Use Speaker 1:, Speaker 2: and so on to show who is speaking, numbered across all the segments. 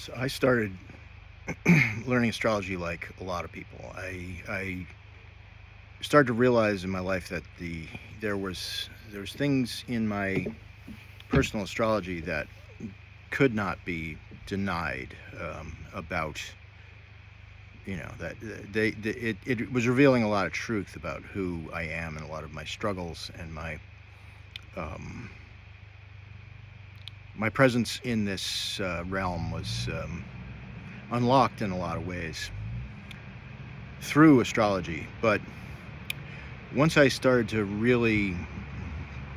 Speaker 1: So I started learning astrology like a lot of people. I started to realize in my life that there was things in my personal astrology that could not be denied, about, that it was revealing a lot of truth about who I am and a lot of my struggles and um, my presence in this realm was unlocked in a lot of ways through astrology. But once I started to really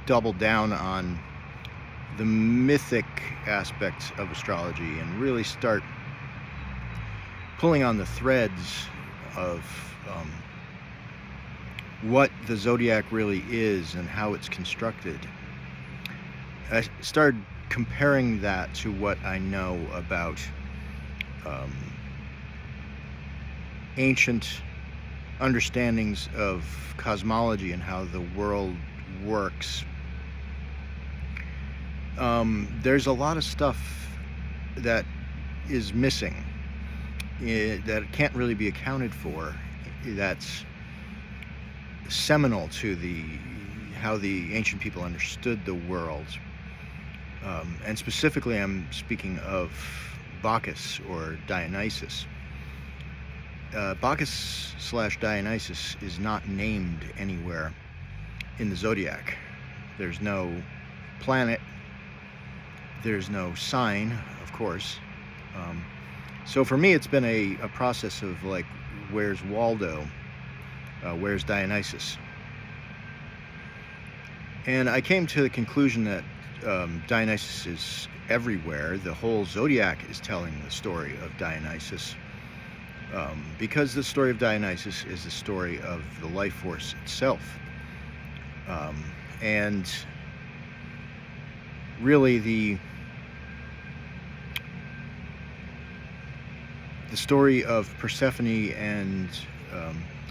Speaker 1: double down on the mythic aspects of astrology and really start pulling on the threads of what the zodiac really is and how it's constructed, I started comparing that to what I know about um, ancient understandings of cosmology and how the world works. There's a lot of stuff that is missing, that can't really be accounted for. That's seminal to how the ancient people understood the world. And specifically, I'm speaking of Bacchus or Dionysus. Bacchus/Dionysus is not named anywhere in the zodiac. There's no planet, there's no sign, of course. So for me, it's been a process of like, where's Waldo? Where's Dionysus? And I came to the conclusion that Dionysus is everywhere. The whole zodiac is telling the story of Dionysus. Because the story of Dionysus is the story of the life force itself. And really the story of Persephone and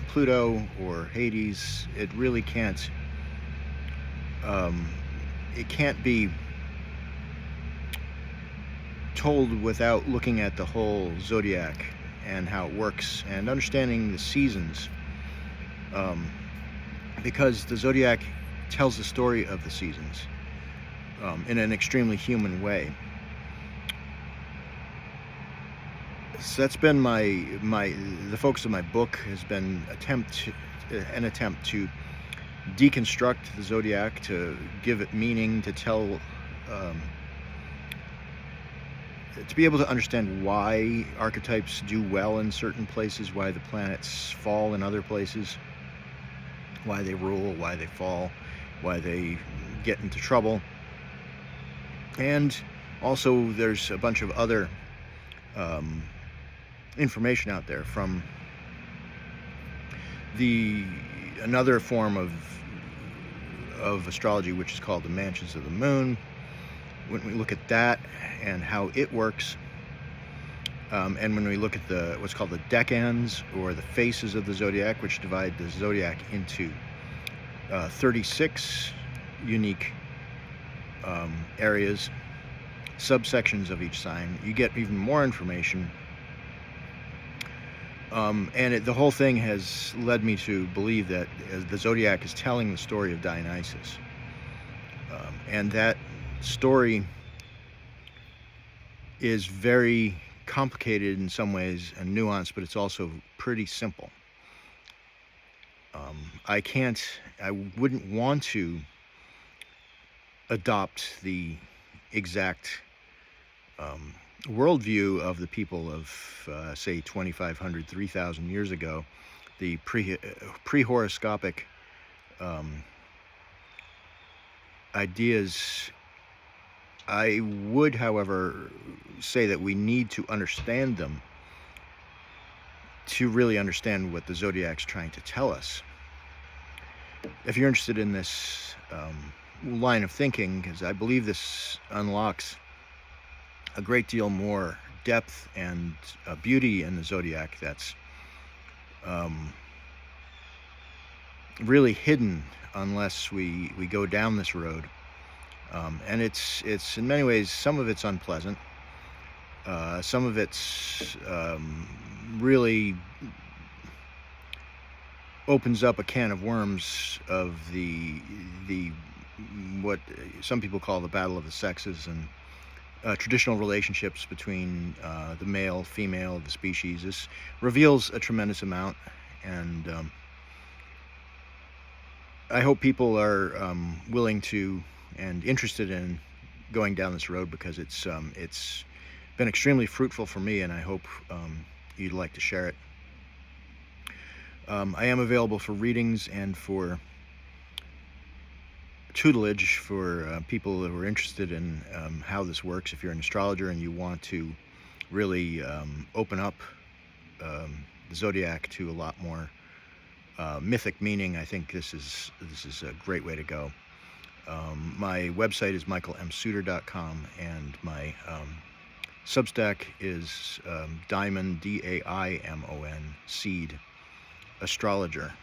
Speaker 1: Pluto or Hades, it really can't be told without looking at the whole zodiac and how it works and understanding the seasons, because the zodiac tells the story of the seasons in an extremely human way. So that's been the focus of my book has been an attempt to deconstruct the zodiac, to give it meaning, to be able to understand why archetypes do well in certain places, why the planets fall in other places, why they rule, why they fall, why they get into trouble. And also there's a bunch of other information out there from another form of astrology, which is called the mansions of the moon. When we look at that and how it works, and when we look at what's called the decans, or the faces of the zodiac, which divide the zodiac into 36 unique areas, subsections of each sign, you get even more information. And the whole thing has led me to believe that the zodiac is telling the story of Dionysus. And that story is very complicated in some ways and nuanced, but it's also pretty simple. I wouldn't want to adopt the exact worldview of the people of, say, 2,500, 3,000 years ago, the pre-horoscopic ideas. I would, however, say that we need to understand them to really understand what the zodiac's trying to tell us. If you're interested in this line of thinking, because I believe this unlocks a great deal more depth and beauty in the zodiac that's really hidden unless we go down this road. And it's in many ways, some of it's unpleasant. Some of it's really opens up a can of worms of the what some people call the battle of the sexes, and traditional relationships between the male, female of the species. This reveals a tremendous amount, and I hope people are willing to and interested in going down this road, because it's been extremely fruitful for me, and I hope you'd like to share it. I am available for readings and for tutelage for people who are interested in how this works. If you're an astrologer and you want to really open up the zodiac to a lot more mythic meaning, I think this is a great way to go. My website is michaelmsuter.com, and my Substack is Daimon, Daimon, Seed Astrologer.